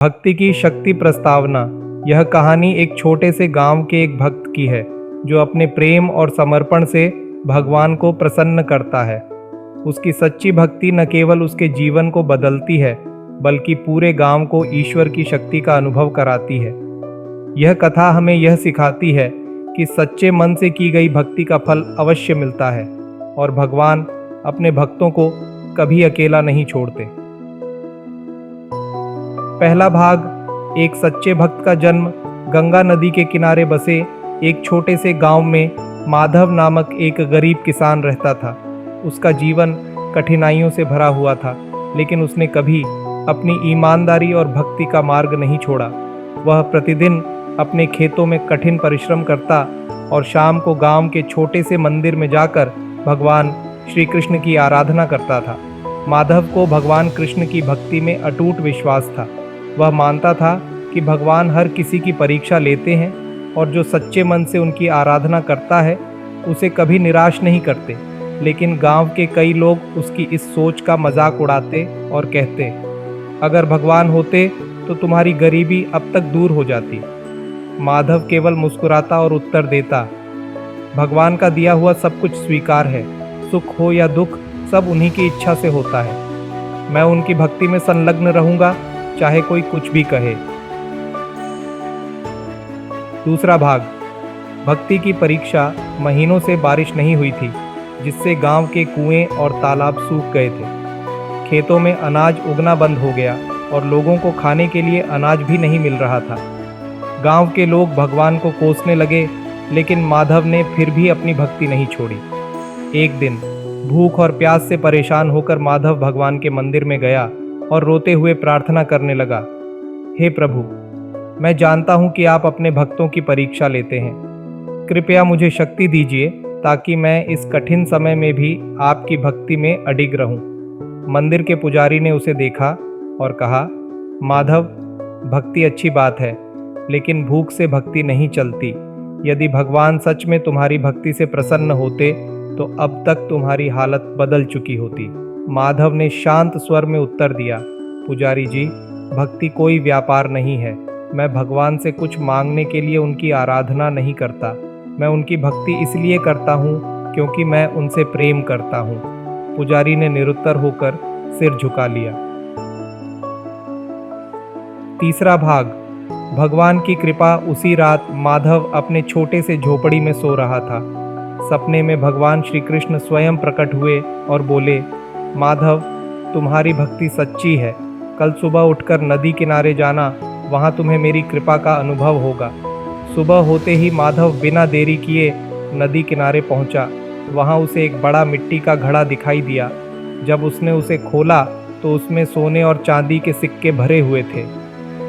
भक्ति की शक्ति प्रस्तावना। यह कहानी एक छोटे से गांव के एक भक्त की है जो अपने प्रेम और समर्पण से भगवान को प्रसन्न करता है। उसकी सच्ची भक्ति न केवल उसके जीवन को बदलती है बल्कि पूरे गांव को ईश्वर की शक्ति का अनुभव कराती है। यह कथा हमें यह सिखाती है कि सच्चे मन से की गई भक्ति का फल अवश्य मिलता है और भगवान अपने भक्तों को कभी अकेला नहीं छोड़ते। पहला भाग। एक सच्चे भक्त का जन्म गंगा नदी के किनारे बसे एक छोटे से गांव में माधव नामक एक गरीब किसान रहता था। उसका जीवन कठिनाइयों से भरा हुआ था, लेकिन उसने कभी अपनी ईमानदारी और भक्ति का मार्ग नहीं छोड़ा। वह प्रतिदिन अपने खेतों में कठिन परिश्रम करता और शाम को गांव के छोटे से मंदिर में जाकर भगवान श्री कृष्ण की आराधना करता था। माधव को भगवान कृष्ण की भक्ति में अटूट विश्वास था। वह मानता था कि भगवान हर किसी की परीक्षा लेते हैं और जो सच्चे मन से उनकी आराधना करता है उसे कभी निराश नहीं करते। लेकिन गांव के कई लोग उसकी इस सोच का मजाक उड़ाते और कहते, अगर भगवान होते तो तुम्हारी गरीबी अब तक दूर हो जाती। माधव केवल मुस्कुराता और उत्तर देता, भगवान का दिया हुआ सब कुछ स्वीकार है। सुख हो या दुख सब उन्हीं की इच्छा से होता है। मैं उनकी भक्ति में संलग्न रहूंगा, चाहे कोई कुछ भी कहे। दूसरा भाग। भक्ति की परीक्षा। महीनों से बारिश नहीं हुई थी, जिससे गांव के कुएं और तालाब सूख गए थे। खेतों में अनाज उगना बंद हो गया और लोगों को खाने के लिए अनाज भी नहीं मिल रहा था। गांव के लोग भगवान को कोसने लगे, लेकिन माधव ने फिर भी अपनी भक्ति नहीं छोड़ी। एक दिन भूख और प्यास से परेशान होकर माधव भगवान के मंदिर में गया और रोते हुए प्रार्थना करने लगा, हे प्रभु, मैं जानता हूं कि आप अपने भक्तों की परीक्षा लेते हैं। कृपया मुझे शक्ति दीजिए ताकि मैं इस कठिन समय में भी आपकी भक्ति में अडिग रहूं। मंदिर के पुजारी ने उसे देखा और कहा, माधव, भक्ति अच्छी बात है, लेकिन भूख से भक्ति नहीं चलती। यदि भगवान सच में तुम्हारी भक्ति से प्रसन्न होते तो अब तक तुम्हारी हालत बदल चुकी होती। माधव ने शांत स्वर में उत्तर दिया, पुजारी जी, भक्ति कोई व्यापार नहीं है। मैं भगवान से कुछ मांगने के लिए उनकी आराधना नहीं करता। मैं उनकी भक्ति इसलिए करता हूँ क्योंकि मैं उनसे प्रेम करता हूँ। पुजारी ने निरुत्तर होकर सिर झुका लिया। तीसरा भाग। भगवान की कृपा। उसी रात माधव अपने छोटे से झोपड़ी में सो रहा था। सपने में भगवान श्री कृष्ण स्वयं प्रकट हुए और बोले, माधव, तुम्हारी भक्ति सच्ची है। कल सुबह उठकर नदी किनारे जाना, वहाँ तुम्हें मेरी कृपा का अनुभव होगा। सुबह होते ही माधव बिना देरी किए नदी किनारे पहुँचा। वहाँ उसे एक बड़ा मिट्टी का घड़ा दिखाई दिया। जब उसने उसे खोला तो उसमें सोने और चांदी के सिक्के भरे हुए थे।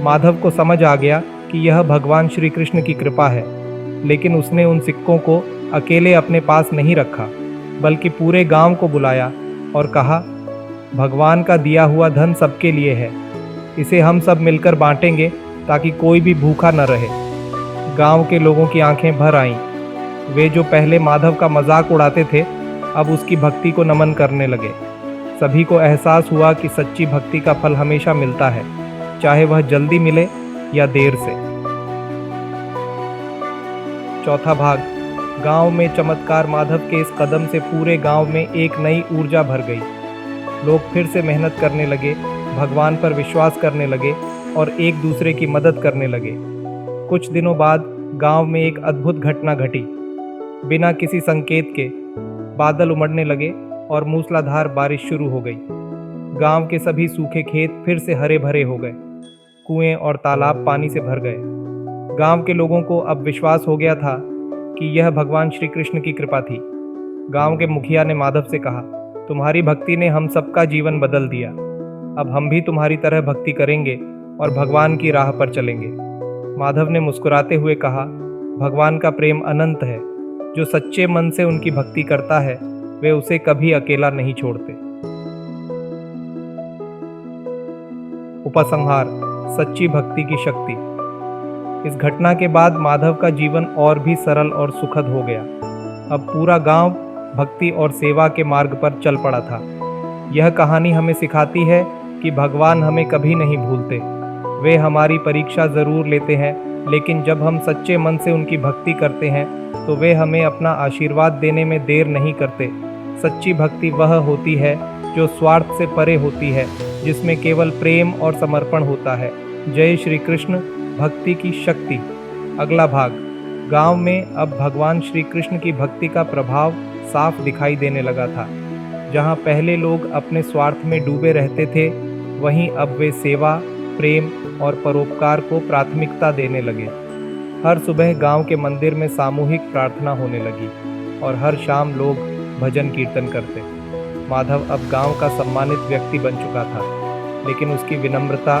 माधव को समझ आ गया कि यह भगवान श्री कृष्ण की कृपा है, लेकिन उसने उन सिक्कों को अकेले अपने पास नहीं रखा, बल्कि पूरे गांव को बुलाया और कहा, भगवान का दिया हुआ धन सबके लिए है। इसे हम सब मिलकर बांटेंगे ताकि कोई भी भूखा न रहे। गांव के लोगों की आंखें भर आईं। वे जो पहले माधव का मजाक उड़ाते थे, अब उसकी भक्ति को नमन करने लगे। सभी को एहसास हुआ कि सच्ची भक्ति का फल हमेशा मिलता है, चाहे वह जल्दी मिले या देर से। चौथा भाग। गांव में चमत्कार। माधव के इस कदम से पूरे गांव में एक नई ऊर्जा भर गई। लोग फिर से मेहनत करने लगे, भगवान पर विश्वास करने लगे और एक दूसरे की मदद करने लगे। कुछ दिनों बाद गांव में एक अद्भुत घटना घटी। बिना किसी संकेत के बादल उमड़ने लगे और मूसलाधार बारिश शुरू हो गई। गांव के सभी सूखे खेत फिर से हरे भरे हो गए। कुएं और तालाब पानी से भर गए। गांव के लोगों को अब विश्वास हो गया था कि यह भगवान श्री कृष्ण की कृपा थी। गांव के मुखिया ने माधव से कहा, तुम्हारी भक्ति ने हम सबका जीवन बदल दिया। अब हम भी तुम्हारी तरह भक्ति करेंगे और भगवान की राह पर चलेंगे। माधव ने मुस्कुराते हुए कहा, भगवान का प्रेम अनंत है। जो सच्चे मन से उनकी भक्ति करता है, वे उसे कभी अकेला नहीं छोड़ते। उपसंहार। सच्ची भक्ति की शक्ति। इस घटना के बाद माधव का जीवन और भी सरल और सुखद हो गया। अब पूरा गांव भक्ति और सेवा के मार्ग पर चल पड़ा था। यह कहानी हमें सिखाती है कि भगवान हमें कभी नहीं भूलते। वे हमारी परीक्षा ज़रूर लेते हैं, लेकिन जब हम सच्चे मन से उनकी भक्ति करते हैं तो वे हमें अपना आशीर्वाद देने में देर नहीं करते। सच्ची भक्ति वह होती है जो स्वार्थ से परे होती है, जिसमें केवल प्रेम और समर्पण होता है। जय श्री कृष्ण। भक्ति की शक्ति। अगला भाग। गांव में अब भगवान श्री कृष्ण की भक्ति का प्रभाव साफ दिखाई देने लगा था। जहां पहले लोग अपने स्वार्थ में डूबे रहते थे, वहीं अब वे सेवा, प्रेम और परोपकार को प्राथमिकता देने लगे। हर सुबह गांव के मंदिर में सामूहिक प्रार्थना होने लगी और हर शाम लोग भजन कीर्तन करते। माधव अब गांव का सम्मानित व्यक्ति बन चुका था, लेकिन उसकी विनम्रता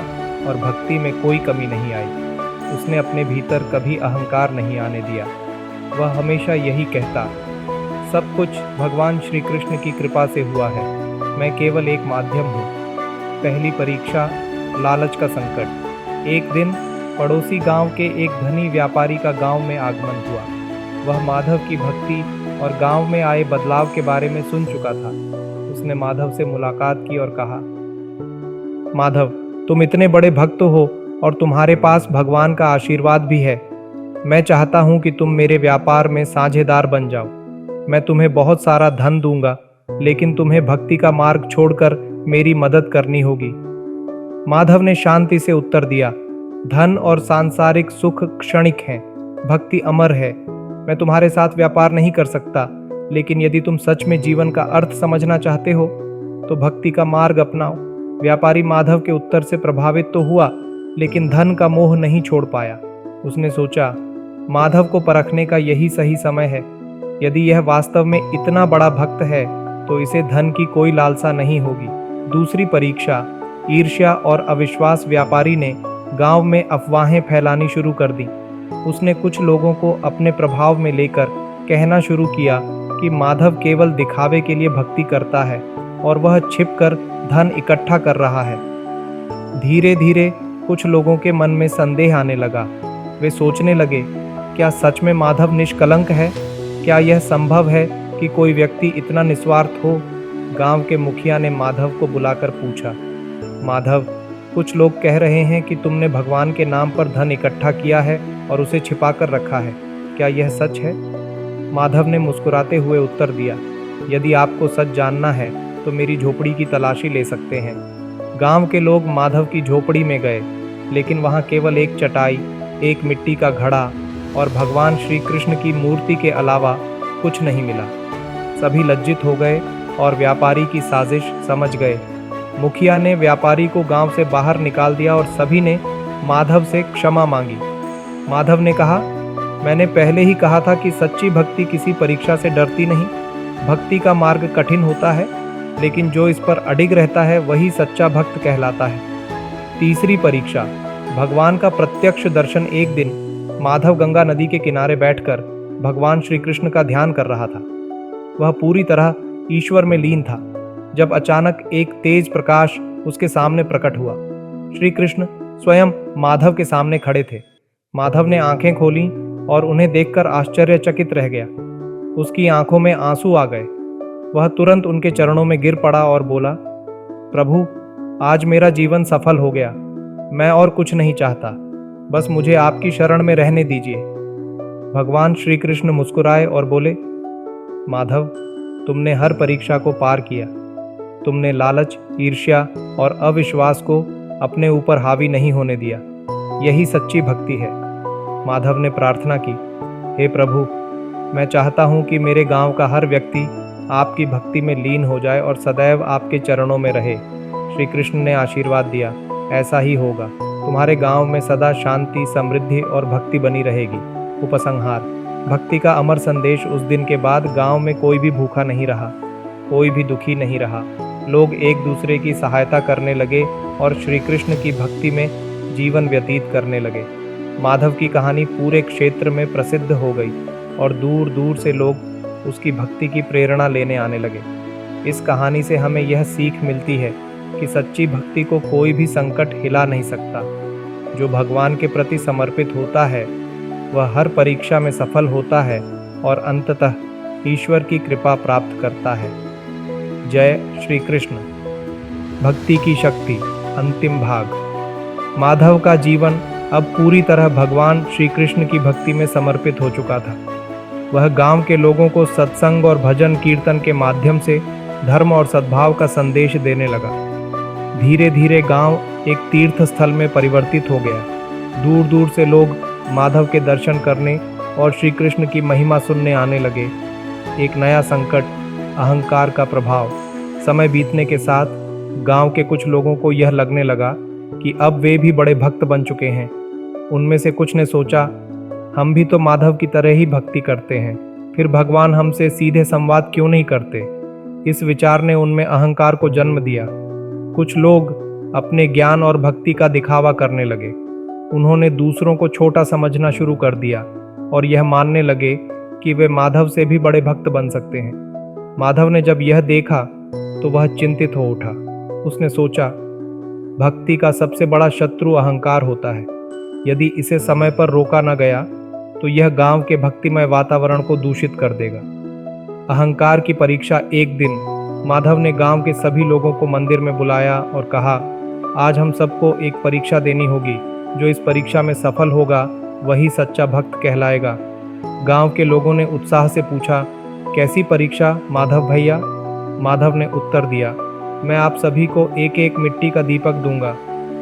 और भक्ति में कोई कमी नहीं आई। उसने अपने भीतर कभी अहंकार नहीं आने दिया। वह हमेशा यही कहता, सब कुछ भगवान श्री कृष्ण की कृपा से हुआ है, मैं केवल एक माध्यम हूँ। पहली परीक्षा, लालच का संकट। एक दिन पड़ोसी गांव के एक धनी व्यापारी का गांव में आगमन हुआ। वह माधव की भक्ति और गांव में आए बदलाव के बारे में सुन चुका था। उसने माधव से मुलाकात की और कहा, माधव, तुम इतने बड़े भक्त हो और तुम्हारे पास भगवान का आशीर्वाद भी है। मैं चाहता हूं कि तुम मेरे व्यापार में साझेदार बन जाओ। मैं तुम्हें बहुत सारा धन दूंगा, लेकिन तुम्हें भक्ति का मार्ग छोड़कर मेरी मदद करनी होगी। माधव ने शांति से उत्तर दिया, धन और सांसारिक सुख क्षणिक हैं, भक्ति अमर है। मैं तुम्हारे साथ व्यापार नहीं कर सकता, लेकिन यदि तुम सच में जीवन का अर्थ समझना चाहते हो तो भक्ति का मार्ग अपनाओ। व्यापारी माधव के उत्तर से प्रभावित तो हुआ, लेकिन धन का मोह नहीं छोड़ पाया। उसने सोचा, माधव को परखने का यही सही समय है। यदि यह वास्तव में इतना बड़ा भक्त है तो इसे धन की कोई लालसा नहीं होगी। दूसरी परीक्षा, ईर्ष्या और अविश्वास। व्यापारी ने गांव में अफवाहें फैलानी शुरू कर दी। उसने कुछ लोगों को अपने प्रभाव में लेकर कहना शुरू किया कि माधव केवल दिखावे के लिए भक्ति करता है और वह छिपकर धन इकट्ठा कर रहा है। धीरे धीरे कुछ लोगों के मन में संदेह आने लगा। वे सोचने लगे, क्या सच में माधव निष्कलंक है? क्या यह संभव है कि कोई व्यक्ति इतना निस्वार्थ हो? गांव के मुखिया ने माधव को बुलाकर पूछा, माधव, कुछ लोग कह रहे हैं कि तुमने भगवान के नाम पर धन इकट्ठा किया है और उसे छिपा कर रखा है। क्या यह सच है? माधव ने मुस्कुराते हुए उत्तर दिया, यदि आपको सच जानना है तो मेरी झोपड़ी की तलाशी ले सकते हैं। गांव के लोग माधव की झोपड़ी में गए, लेकिन वहां केवल एक चटाई, एक मिट्टी का घड़ा और भगवान श्री कृष्ण की मूर्ति के अलावा कुछ नहीं मिला। सभी लज्जित हो गए और व्यापारी की साजिश समझ गए। मुखिया ने व्यापारी को गांव से बाहर निकाल दिया और सभी ने माधव से क्षमा मांगी। माधव ने कहा, मैंने पहले ही कहा था कि सच्ची भक्ति किसी परीक्षा से डरती नहीं। भक्ति का मार्ग कठिन होता है, लेकिन जो इस पर अडिग रहता है वही सच्चा भक्त कहलाता है। तीसरी परीक्षा, भगवान का प्रत्यक्ष दर्शन। एक दिन माधव गंगा नदी के किनारे बैठकर भगवान श्री कृष्ण का ध्यान कर रहा था। वह पूरी तरह ईश्वर में लीन था, जब अचानक एक तेज प्रकाश उसके सामने प्रकट हुआ। श्री कृष्ण स्वयं माधव के सामने खड़े थे। माधव ने आंखें खोली और उन्हें देखकर आश्चर्यचकित रह गया। उसकी आंखों में आंसू आ गए। वह तुरंत उनके चरणों में गिर पड़ा और बोला, प्रभु, आज मेरा जीवन सफल हो गया। मैं और कुछ नहीं चाहता, बस मुझे आपकी शरण में रहने दीजिए। भगवान श्री कृष्ण मुस्कुराए और बोले, माधव, तुमने हर परीक्षा को पार किया। तुमने लालच, ईर्ष्या और अविश्वास को अपने ऊपर हावी नहीं होने दिया। यही सच्ची भक्ति है। माधव ने प्रार्थना की, हे प्रभु, मैं चाहता हूँ कि मेरे गांव का हर व्यक्ति आपकी भक्ति में लीन हो जाए और सदैव आपके चरणों में रहे। श्री कृष्ण ने आशीर्वाद दिया, ऐसा ही होगा। तुम्हारे गांव में सदा शांति, समृद्धि और भक्ति बनी रहेगी। उपसंहार, भक्ति का अमर संदेश। उस दिन के बाद गांव में कोई भी भूखा नहीं रहा, कोई भी दुखी नहीं रहा। लोग एक दूसरे की सहायता करने लगे और श्री कृष्ण की भक्ति में जीवन व्यतीत करने लगे। माधव की कहानी पूरे क्षेत्र में प्रसिद्ध हो गई और दूर दूर से लोग उसकी भक्ति की प्रेरणा लेने आने लगे। इस कहानी से हमें यह सीख मिलती है कि सच्ची भक्ति को कोई भी संकट हिला नहीं सकता। जो भगवान के प्रति समर्पित होता है वह हर परीक्षा में सफल होता है और अंततः ईश्वर की कृपा प्राप्त करता है। जय श्री कृष्ण। भक्ति की शक्ति, अंतिम भाग। माधव का जीवन अब पूरी तरह भगवान श्री कृष्ण की भक्ति में समर्पित हो चुका था। वह गांव के लोगों को सत्संग और भजन कीर्तन के माध्यम से धर्म और सद्भाव का संदेश देने लगा। धीरे धीरे गांव एक तीर्थ स्थल में परिवर्तित हो गया। दूर दूर से लोग माधव के दर्शन करने और श्री कृष्ण की महिमा सुनने आने लगे। एक नया संकट, अहंकार का प्रभाव। समय बीतने के साथ गांव के कुछ लोगों को यह लगने लगा कि अब वे भी बड़े भक्त बन चुके हैं। उनमें से कुछ ने सोचा, हम भी तो माधव की तरह ही भक्ति करते हैं, फिर भगवान हमसे सीधे संवाद क्यों नहीं करते। इस विचार ने उनमें अहंकार को जन्म दिया। कुछ लोग अपने ज्ञान और भक्ति का दिखावा करने लगे। उन्होंने दूसरों को छोटा समझना शुरू कर दिया और यह मानने लगे कि वे माधव से भी बड़े भक्त बन सकते हैं। माधव ने जब यह देखा तो वह चिंतित हो उठा। उसने सोचा, भक्ति का सबसे बड़ा शत्रु अहंकार होता है। यदि इसे समय पर रोका न गया तो यह गांव के भक्तिमय वातावरण को दूषित कर देगा। अहंकार की परीक्षा। एक दिन माधव ने गांव के सभी लोगों को मंदिर में बुलाया और कहा, आज हम सबको एक परीक्षा देनी होगी। जो इस परीक्षा में सफल होगा वही सच्चा भक्त कहलाएगा। गांव के लोगों ने उत्साह से पूछा, कैसी परीक्षा माधव भैया? माधव ने उत्तर दिया, मैं आप सभी को एक एक मिट्टी का दीपक दूंगा।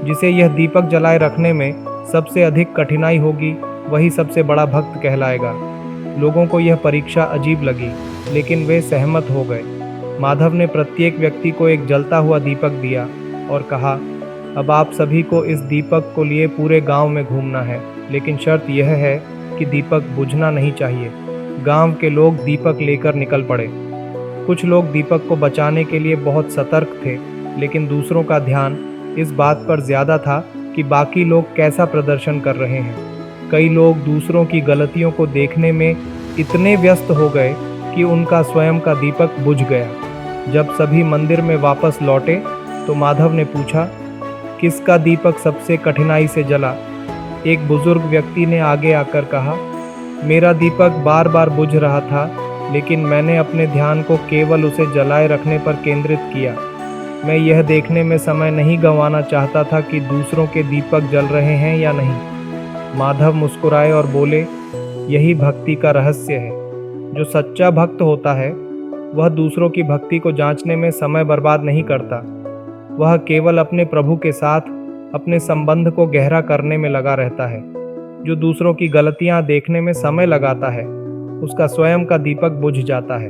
जिसे यह दीपक जलाए रखने में सबसे अधिक कठिनाई होगी वही सबसे बड़ा भक्त कहलाएगा। लोगों को यह परीक्षा अजीब लगी, लेकिन वे सहमत हो गए। माधव ने प्रत्येक व्यक्ति को एक जलता हुआ दीपक दिया और कहा, अब आप सभी को इस दीपक को लिए पूरे गांव में घूमना है, लेकिन शर्त यह है कि दीपक बुझना नहीं चाहिए। गांव के लोग दीपक लेकर निकल पड़े। कुछ लोग दीपक को बचाने के लिए बहुत सतर्क थे, लेकिन दूसरों का ध्यान इस बात पर ज्यादा था कि बाकी लोग कैसा प्रदर्शन कर रहे हैं। कई लोग दूसरों की गलतियों को देखने में इतने व्यस्त हो गए कि उनका स्वयं का दीपक बुझ गया। जब सभी मंदिर में वापस लौटे तो माधव ने पूछा, किसका दीपक सबसे कठिनाई से जला? एक बुजुर्ग व्यक्ति ने आगे आकर कहा, मेरा दीपक बार बार बुझ रहा था, लेकिन मैंने अपने ध्यान को केवल उसे जलाए रखने पर केंद्रित किया। मैं यह देखने में समय नहीं गंवाना चाहता था कि दूसरों के दीपक जल रहे हैं या नहीं। माधव मुस्कुराए और बोले, यही भक्ति का रहस्य है। जो सच्चा भक्त होता है वह दूसरों की भक्ति को जांचने में समय बर्बाद नहीं करता। वह केवल अपने प्रभु के साथ अपने संबंध को गहरा करने में लगा रहता है। जो दूसरों की गलतियां देखने में समय लगाता है उसका स्वयं का दीपक बुझ जाता है।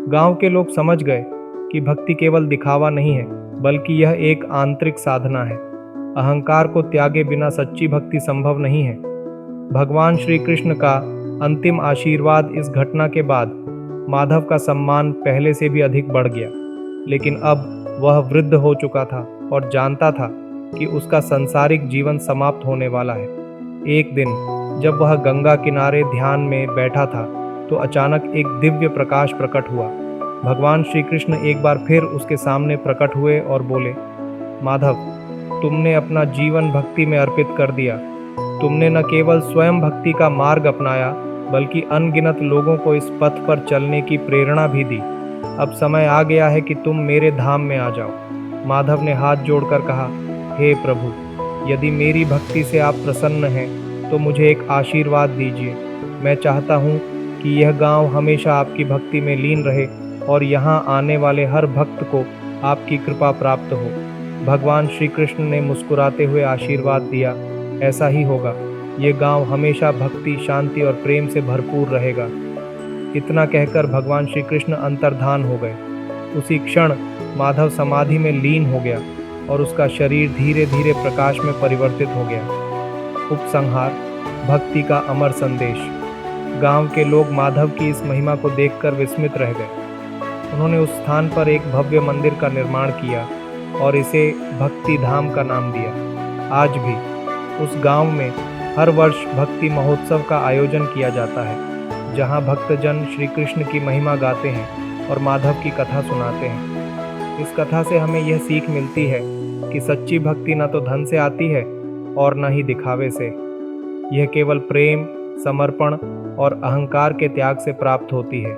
गांव के लोग समझ गए कि भक्ति केवल दिखावा नहीं है, बल्कि यह एक आंतरिक साधना है। अहंकार को त्यागे बिना सच्ची भक्ति संभव नहीं है। भगवान श्री कृष्ण का अंतिम आशीर्वाद। इस घटना के बाद माधव का सम्मान पहले से भी अधिक बढ़ गया, लेकिन अब वह वृद्ध हो चुका था और जानता था कि उसका सांसारिक जीवन समाप्त होने वाला है। एक दिन जब वह गंगा किनारे ध्यान में बैठा था तो अचानक एक दिव्य प्रकाश प्रकट हुआ। भगवान श्री कृष्ण एक बार फिर उसके सामने प्रकट हुए और बोले, माधव, तुमने अपना जीवन भक्ति में अर्पित कर दिया। तुमने न केवल स्वयं भक्ति का मार्ग अपनाया, बल्कि अनगिनत लोगों को इस पथ पर चलने की प्रेरणा भी दी। अब समय आ गया है कि तुम मेरे धाम में आ जाओ। माधव ने हाथ जोड़कर कहा, हे प्रभु, यदि मेरी भक्ति से आप प्रसन्न हैं तो मुझे एक आशीर्वाद दीजिए। मैं चाहता हूँ कि यह गांव हमेशा आपकी भक्ति में लीन रहे और यहाँ आने वाले हर भक्त को आपकी कृपा प्राप्त हो। भगवान श्री कृष्ण ने मुस्कुराते हुए आशीर्वाद दिया, ऐसा ही होगा। ये गांव हमेशा भक्ति, शांति और प्रेम से भरपूर रहेगा। इतना कहकर भगवान श्री कृष्ण अंतर्धान हो गए। उसी क्षण माधव समाधि में लीन हो गया और उसका शरीर धीरे धीरे प्रकाश में परिवर्तित हो गया। उपसंहार, भक्ति का अमर संदेश। गांव के लोग माधव की इस महिमा को देखकर विस्मित रह गए। उन्होंने उस स्थान पर एक भव्य मंदिर का निर्माण किया और इसे भक्ति धाम का नाम दिया। आज भी उस गांव में हर वर्ष भक्ति महोत्सव का आयोजन किया जाता है, जहां भक्तजन श्री कृष्ण की महिमा गाते हैं और माधव की कथा सुनाते हैं। इस कथा से हमें यह सीख मिलती है कि सच्ची भक्ति न तो धन से आती है और न ही दिखावे से। यह केवल प्रेम, समर्पण और अहंकार के त्याग से प्राप्त होती है।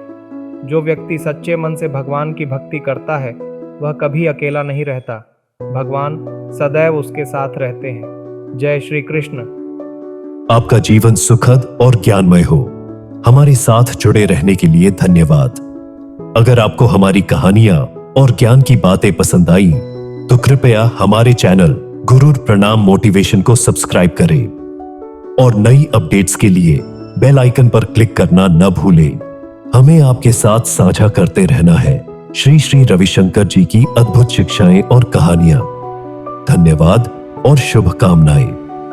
जो व्यक्ति सच्चे मन से भगवान की भक्ति करता है वह कभी अकेला नहीं रहता। भगवान सदैव उसके साथ रहते हैं। जय श्री कृष्ण। आपका जीवन सुखद और ज्ञानमय हो। हमारे साथ जुड़े रहने के लिए धन्यवाद। अगर आपको हमारी कहानियां और ज्ञान की बातें पसंद आई तो कृपया हमारे चैनल गुरुर प्रणाम मोटिवेशन को सब्सक्राइब करें और नई अपडेट्स के लिए बेल आइकन पर क्लिक करना न भूलें। हमें आपके साथ साझा करते रहना है श्री श्री रविशंकर जी की अद्भुत शिक्षाएं और कहानियां। धन्यवाद और शुभकामनाएं।